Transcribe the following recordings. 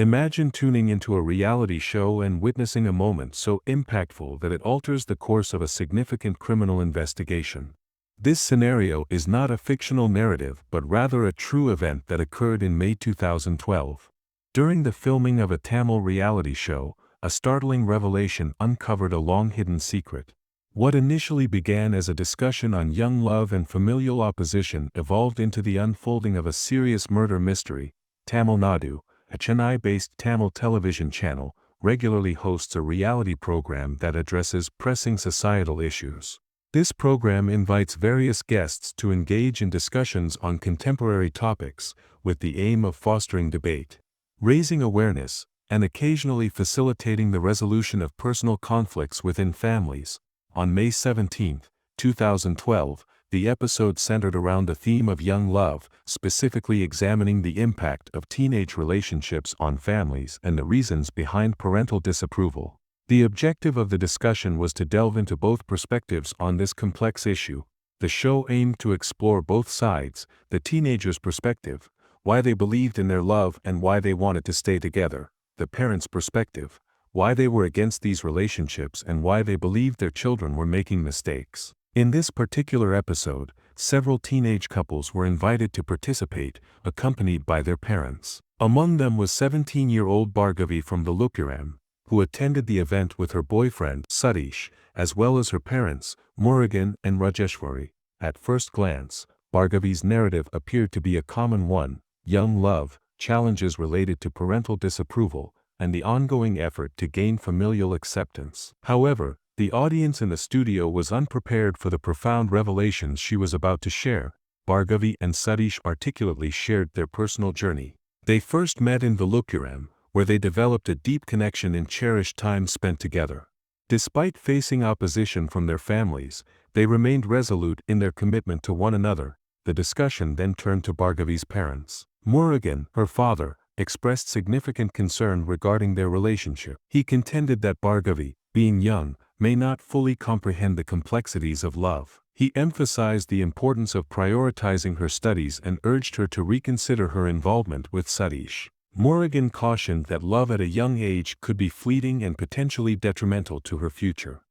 Imagine tuning into a reality show and witnessing a moment so impactful that it alters the course of a significant criminal investigation. This scenario is not a fictional narrative but rather a true event that occurred in May 2012. During the filming of a Tamil reality show, a startling revelation uncovered a long-hidden secret. What initially began as a discussion on young love and familial opposition evolved into the unfolding of a serious murder mystery. Tamil Nadu, a Chennai-based Tamil television channel, regularly hosts a reality program that addresses pressing societal issues. This program invites various guests to engage in discussions on contemporary topics, with the aim of fostering debate, raising awareness, and occasionally facilitating the resolution of personal conflicts within families. On May 17, 2012, the episode centered around the theme of young love, specifically examining the impact of teenage relationships on families and the reasons behind parental disapproval. The objective of the discussion was to delve into both perspectives on this complex issue. The show aimed to explore both sides: the teenagers' perspective, why they believed in their love and why they wanted to stay together; the parents' perspective, why they were against these relationships and why they believed their children were making mistakes. In this particular episode, several teenage couples were invited to participate, accompanied by their parents. Among them was 17-year-old Bhargavi from the Lukuram, who attended the event with her boyfriend, Satish, as well as her parents, Murugan and Rajeshwari. At first glance, Bhargavi's narrative appeared to be a common one: young love, challenges related to parental disapproval, and the ongoing effort to gain familial acceptance. However, the audience in the studio was unprepared for the profound revelations she was about to share. Bhargavi and Satish articulately shared their personal journey. They first met in the Lukuram, where they developed a deep connection and cherished time spent together. Despite facing opposition from their families, they remained resolute in their commitment to one another. The discussion then turned to Bhargavi's parents. Murugan, her father, expressed significant concern regarding their relationship. He contended that Bhargavi, being young, may not fully comprehend the complexities of love. He emphasized the importance of prioritizing her studies and urged her to reconsider her involvement with Satish. Murugan cautioned that love at a young age could be fleeting and potentially detrimental to her future.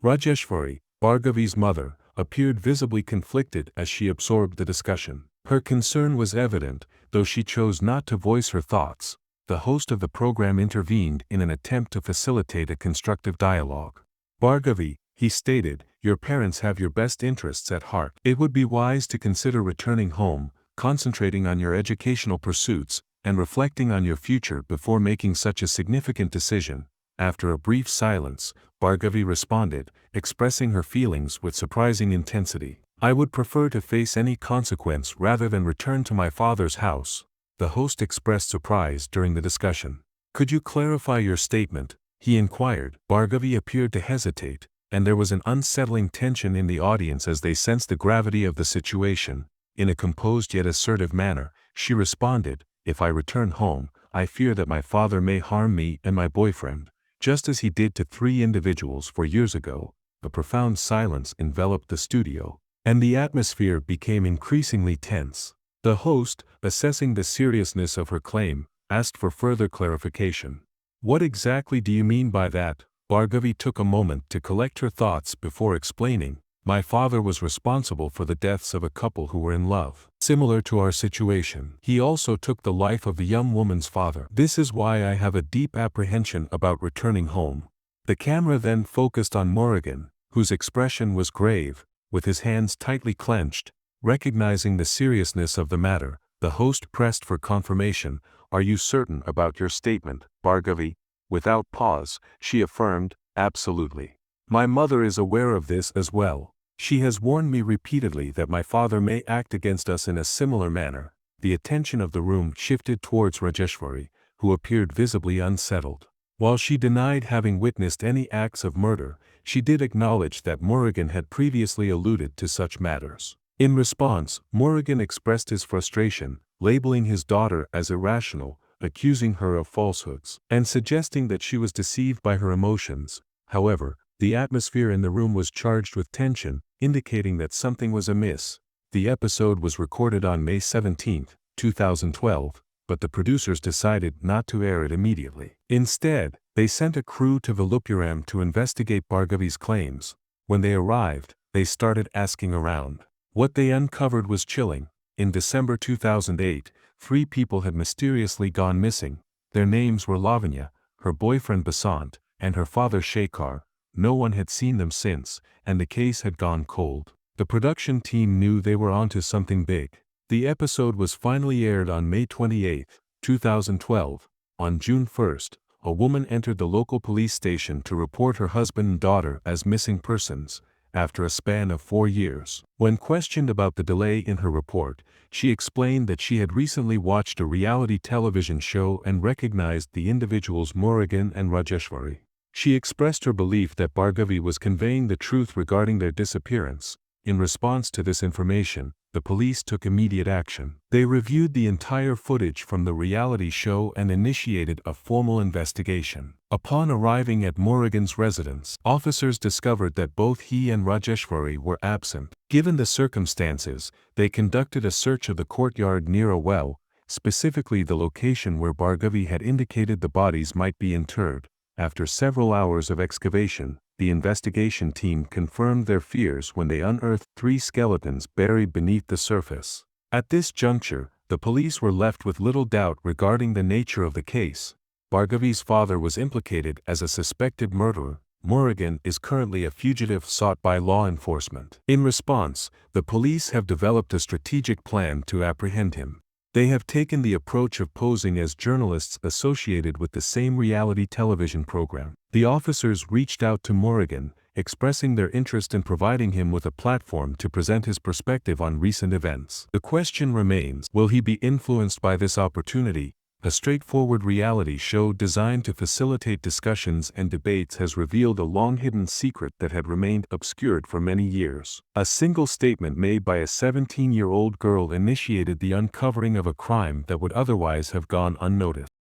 Rajeshwari, Bhargavi's mother, appeared visibly conflicted as she absorbed the discussion. Her concern was evident, though she chose not to voice her thoughts. The host of the program intervened in an attempt to facilitate a constructive dialogue. Bhargavi, he stated, your parents have your best interests at heart. It would be wise to consider returning home, concentrating on your educational pursuits, and reflecting on your future before making such a significant decision. After a brief silence, Bhargavi responded, expressing her feelings with surprising intensity. I would prefer to face any consequence rather than return to my father's house. The host expressed surprise during the discussion. Could you clarify your statement? He inquired. Bhargavi appeared to hesitate, and there was an unsettling tension in the audience as they sensed the gravity of the situation. In a composed yet assertive manner, she responded, if I return home, I fear that my father may harm me and my boyfriend, just as he did to 3 individuals 4 years ago. A profound silence enveloped the studio, and the atmosphere became increasingly tense. The host, assessing the seriousness of her claim, asked for further clarification. What exactly do you mean by that? Bhargavi took a moment to collect her thoughts before explaining. My father was responsible for the deaths of a couple who were in love. Similar to our situation, he also took the life of the young woman's father. This is why I have a deep apprehension about returning home. The camera then focused on Murugan, whose expression was grave, with his hands tightly clenched. Recognizing the seriousness of the matter, the host pressed for confirmation. Are you certain about your statement, Bhargavi? Without pause, she affirmed, absolutely. My mother is aware of this as well. She has warned me repeatedly that my father may act against us in a similar manner. The attention of the room shifted towards Rajeshwari, who appeared visibly unsettled. While she denied having witnessed any acts of murder, she did acknowledge that Murugan had previously alluded to such matters. In response, Murugan expressed his frustration, labeling his daughter as irrational, accusing her of falsehoods, and suggesting that she was deceived by her emotions. However, the atmosphere in the room was charged with tension, indicating that something was amiss. The episode was recorded on May 17, 2012, but the producers decided not to air it immediately. Instead, they sent a crew to Vilupuram to investigate Bhargavi's claims. When they arrived, they started asking around. What they uncovered was chilling. In December 2008, 3 people had mysteriously gone missing. Their names were Lavanya, her boyfriend Basant, and her father Shekhar. No one had seen them since, and the case had gone cold. The production team knew they were onto something big. The episode was finally aired on May 28, 2012. On June 1, a woman entered the local police station to report her husband and daughter as missing persons, after a span of 4 years. When questioned about the delay in her report, she explained that she had recently watched a reality television show and recognized the individuals Murugan and Rajeshwari. She expressed her belief that Bhargavi was conveying the truth regarding their disappearance. In response to this information, the police took immediate action. They reviewed the entire footage from the reality show and initiated a formal investigation. Upon arriving at Murugan's residence, officers discovered that both he and Rajeshwari were absent. Given the circumstances, they conducted a search of the courtyard near a well, specifically the location where Bhargavi had indicated the bodies might be interred. After several hours of excavation, the investigation team confirmed their fears when they unearthed 3 skeletons buried beneath the surface. At this juncture, the police were left with little doubt regarding the nature of the case. Bhargavi's father was implicated as a suspected murderer. Murugan is currently a fugitive sought by law enforcement. In response, the police have developed a strategic plan to apprehend him. They have taken the approach of posing as journalists associated with the same reality television program. The officers reached out to Murugan, expressing their interest in providing him with a platform to present his perspective on recent events. The question remains, will he be influenced by this opportunity? A straightforward reality show designed to facilitate discussions and debates has revealed a long-hidden secret that had remained obscured for many years. A single statement made by a 17-year-old girl initiated the uncovering of a crime that would otherwise have gone unnoticed.